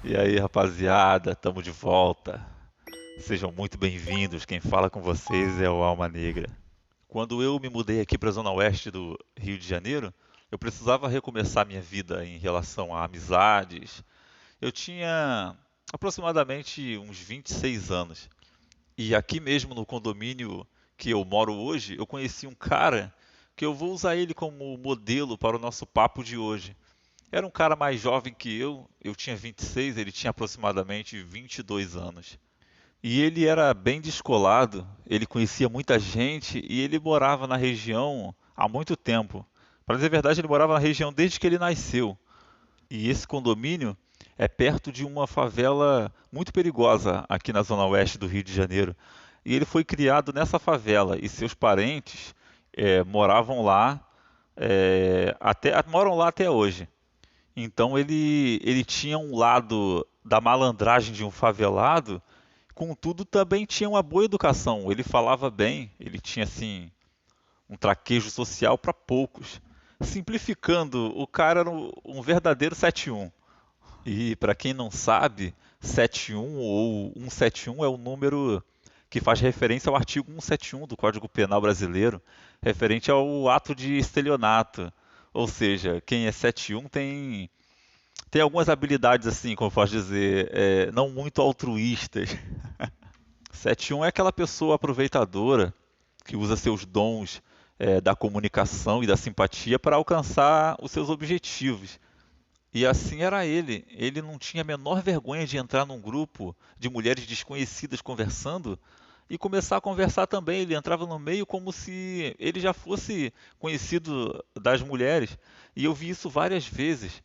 E aí, rapaziada, tamo de volta. Sejam muito bem-vindos. Quem fala com vocês é o Alma Negra. Quando eu me mudei aqui para a zona oeste do Rio de Janeiro, eu precisava recomeçar minha vida em relação a amizades. Eu tinha aproximadamente uns 26 anos. E aqui mesmo no condomínio que eu moro hoje, eu conheci um cara que eu vou usar ele como modelo para o nosso papo de hoje. Era um cara mais jovem que eu tinha 26, ele tinha aproximadamente 22 anos. E ele era bem descolado, ele conhecia muita gente e ele morava na região há muito tempo. Para dizer a verdade, ele morava na região desde que ele nasceu. E esse condomínio é perto de uma favela muito perigosa aqui na zona oeste do Rio de Janeiro. E ele foi criado nessa favela e seus parentes moravam lá, moram lá até hoje. Então ele tinha um lado da malandragem de um favelado, contudo também tinha uma boa educação. Ele falava bem, ele tinha assim um traquejo social para poucos. Simplificando, o cara era um verdadeiro 71. E para quem não sabe, 71 ou 171 é o número que faz referência ao artigo 171 do Código Penal brasileiro, referente ao ato de estelionato. Ou seja, quem é 71 tem algumas habilidades assim, como eu posso dizer, não muito altruístas. 7-1 é aquela pessoa aproveitadora que usa seus dons da comunicação e da simpatia para alcançar os seus objetivos. E assim era ele. Ele não tinha a menor vergonha de entrar num grupo de mulheres desconhecidas conversando e começar a conversar também. Ele entrava no meio como se ele já fosse conhecido das mulheres. E eu vi isso várias vezes.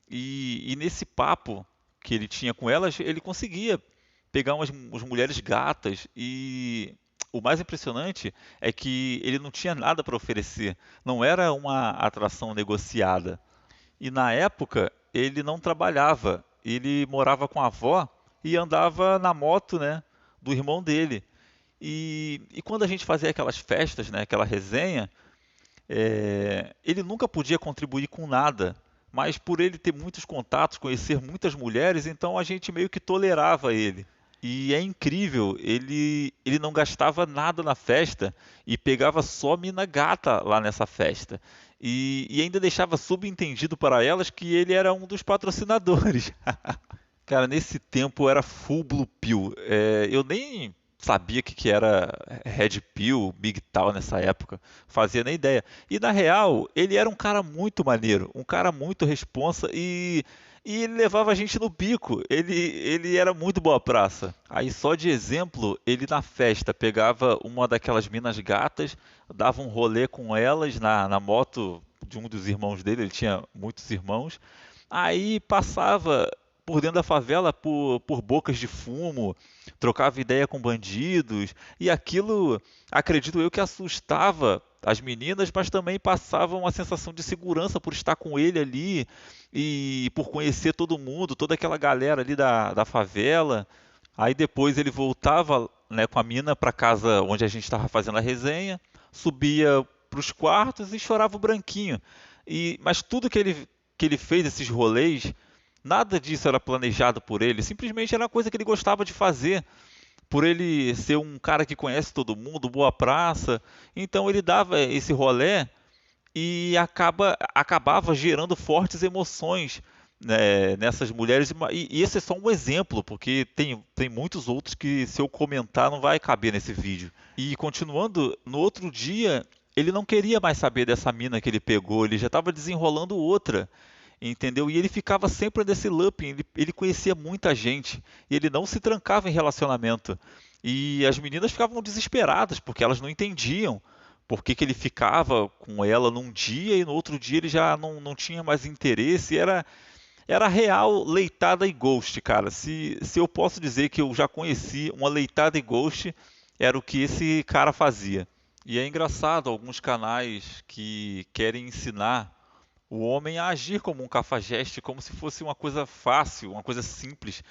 E nesse papo que ele tinha com elas, ele conseguia pegar umas mulheres gatas. E o mais impressionante é que ele não tinha nada para oferecer. Não era uma atração negociada. E na época ele não trabalhava, ele morava com a avó e andava na moto, né, do irmão dele. E quando a gente fazia aquelas festas, né, aquela resenha, ele nunca podia contribuir com nada, mas por ele ter muitos contatos, conhecer muitas mulheres, então a gente meio que tolerava ele. E é incrível, ele não gastava nada na festa e pegava só mina gata lá nessa festa. E ainda deixava subentendido para elas que ele era um dos patrocinadores. Cara, nesse tempo era full Blue Pill. Eu nem sabia o que era Red Pill, Big Tal nessa época. Fazia nem ideia. E na real, ele era um cara muito maneiro, um cara muito responsa e ele levava a gente no bico. Ele era muito boa praça. Aí só de exemplo, ele na festa pegava uma daquelas minas gatas, dava um rolê com elas na moto de um dos irmãos dele, ele tinha muitos irmãos. Aí passava por dentro da favela por bocas de fumo, trocava ideia com bandidos, e aquilo, acredito eu, que assustava as meninas, mas também passava uma sensação de segurança por estar com ele ali e por conhecer todo mundo, toda aquela galera ali da favela. Aí depois ele voltava, né, com a mina para casa onde a gente estava fazendo a resenha, subia para os quartos e chorava o branquinho. Mas tudo que ele fez, esses rolês, nada disso era planejado por ele, simplesmente era uma coisa que ele gostava de fazer. Por ele ser um cara que conhece todo mundo, boa praça, então ele dava esse rolê e acabava gerando fortes emoções, né, nessas mulheres. E esse é só um exemplo, porque tem muitos outros que, se eu comentar, não vai caber nesse vídeo. E continuando, no outro dia, ele não queria mais saber dessa mina que ele pegou, ele já estava desenrolando outra. Entendeu? E ele ficava sempre nesse looping, ele conhecia muita gente e ele não se trancava em relacionamento. E as meninas ficavam desesperadas porque elas não entendiam por que que ele ficava com ela num dia e no outro dia ele já não tinha mais interesse. Era real leitada e ghost, cara. Se eu posso dizer que eu já conheci uma leitada e ghost, era o que esse cara fazia. E é engraçado alguns canais que querem ensinar o homem a agir como um cafajeste, como se fosse uma coisa fácil, uma coisa simples,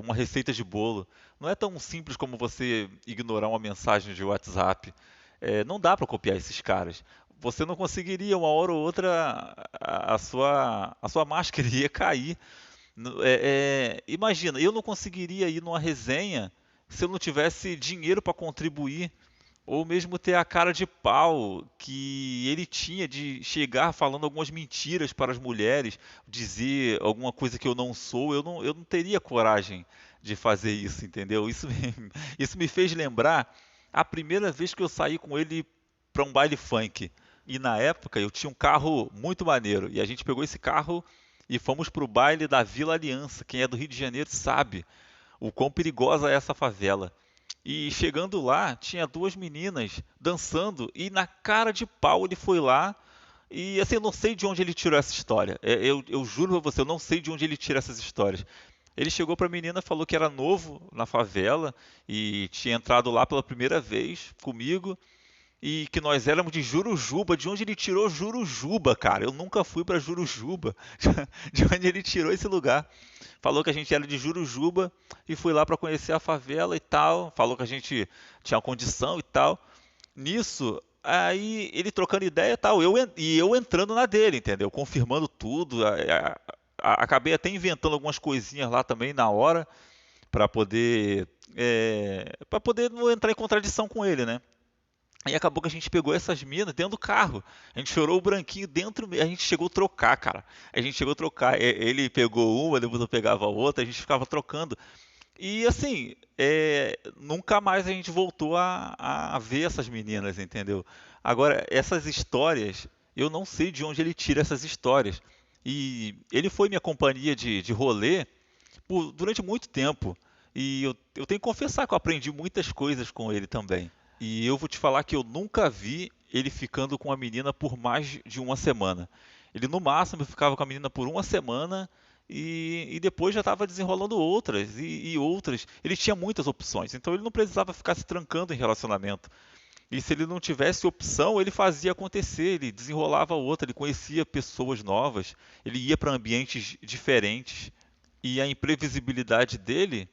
uma receita de bolo. Não é tão simples como você ignorar uma mensagem de WhatsApp. Não dá para copiar esses caras. você não conseguiria, uma hora ou outra, a sua máscara ia cair. Imagina, eu não conseguiria ir numa resenha se eu não tivesse dinheiro para contribuir, ou mesmo ter a cara de pau que ele tinha de chegar falando algumas mentiras para as mulheres, dizer alguma coisa que eu não sou, eu não teria coragem de fazer isso, entendeu? Isso me fez lembrar a primeira vez que eu saí com ele para um baile funk. E na época eu tinha um carro muito maneiro, e a gente pegou esse carro e fomos para o baile da Vila Aliança. Quem é do Rio de Janeiro sabe o quão perigosa é essa favela. E chegando lá, tinha duas meninas dançando e na cara de pau ele foi lá. E assim, eu não sei de onde ele tirou essa história. Eu juro pra você, eu não sei de onde ele tira essas histórias. Ele chegou pra menina, falou que era novo na favela e tinha entrado lá pela primeira vez comigo e que nós éramos de Jurujuba. De onde ele tirou Jurujuba, cara? Eu nunca fui pra Jurujuba. De onde ele tirou esse lugar? Falou que a gente era de Jurujuba e foi lá pra conhecer a favela e tal. Falou que a gente tinha condição e tal. Nisso, aí ele trocando ideia e tal, eu entrando na dele, entendeu? Confirmando tudo. Acabei até inventando algumas coisinhas lá também na hora para poder não entrar em contradição com ele, né? Aí acabou que a gente pegou essas minas dentro do carro. A gente chorou o branquinho dentro. A gente chegou a trocar, cara. A gente chegou a trocar. Ele pegou uma, depois eu pegava a outra. A gente ficava trocando. E assim, nunca mais a gente voltou a ver essas meninas, entendeu? Agora, essas histórias, eu não sei de onde ele tira essas histórias. E ele foi minha companhia de rolê durante muito tempo. E eu tenho que confessar que eu aprendi muitas coisas com ele também. E eu vou te falar que eu nunca vi ele ficando com a menina por mais de uma semana. Ele no máximo ficava com a menina por uma semana e depois já estava desenrolando outras e outras. Ele tinha muitas opções, então ele não precisava ficar se trancando em relacionamento. E se ele não tivesse opção, ele fazia acontecer, ele desenrolava outra, ele conhecia pessoas novas, ele ia para ambientes diferentes. E a imprevisibilidade dele,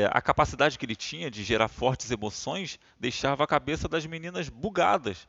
a capacidade que ele tinha de gerar fortes emoções deixava a cabeça das meninas bugadas,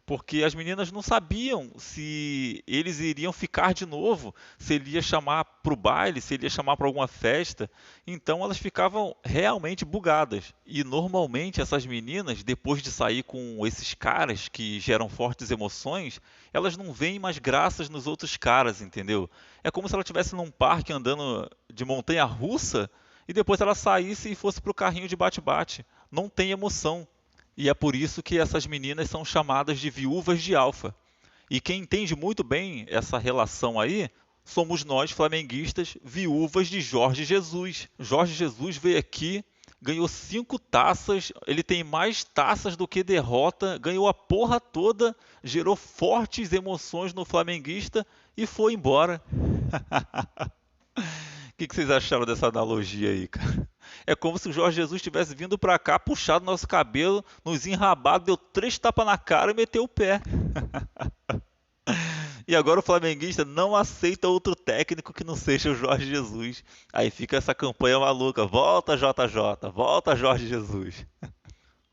porque as meninas não sabiam se eles iriam ficar de novo, se ele ia chamar para o baile, se ele ia chamar para alguma festa. Então elas ficavam realmente bugadas. E normalmente essas meninas, depois de sair com esses caras que geram fortes emoções, elas não veem mais graças nos outros caras, entendeu? É como se ela estivesse num parque andando de montanha-russa e depois ela saísse e fosse pro carrinho de bate-bate. Não tem emoção. E é por isso que essas meninas são chamadas de viúvas de alfa. E quem entende muito bem essa relação aí somos nós, flamenguistas, viúvas de Jorge Jesus. Jorge Jesus veio aqui, ganhou 5 taças, ele tem mais taças do que derrota, ganhou a porra toda, gerou fortes emoções no flamenguista e foi embora. O que vocês acharam dessa analogia aí, cara? É como se o Jorge Jesus tivesse vindo pra cá, puxado nosso cabelo, nos enrabado, deu 3 tapas na cara e meteu o pé. E agora o flamenguista não aceita outro técnico que não seja o Jorge Jesus. Aí fica essa campanha maluca: volta JJ, volta Jorge Jesus.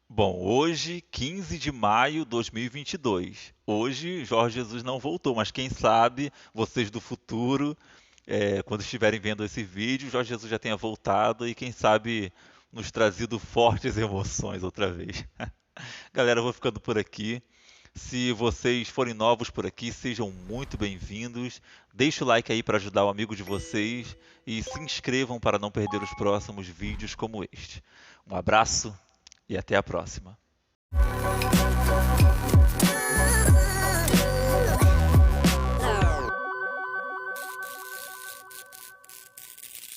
Bom, hoje, 15 de maio de 2022. Hoje, Jorge Jesus não voltou, mas quem sabe vocês do futuro, quando estiverem vendo esse vídeo, Jorge Jesus já tenha voltado e quem sabe nos trazido fortes emoções outra vez. Galera, eu vou ficando por aqui. Se vocês forem novos por aqui, sejam muito bem-vindos. Deixe o like aí para ajudar o amigo de vocês e se inscrevam para não perder os próximos vídeos como este. Um abraço e até a próxima.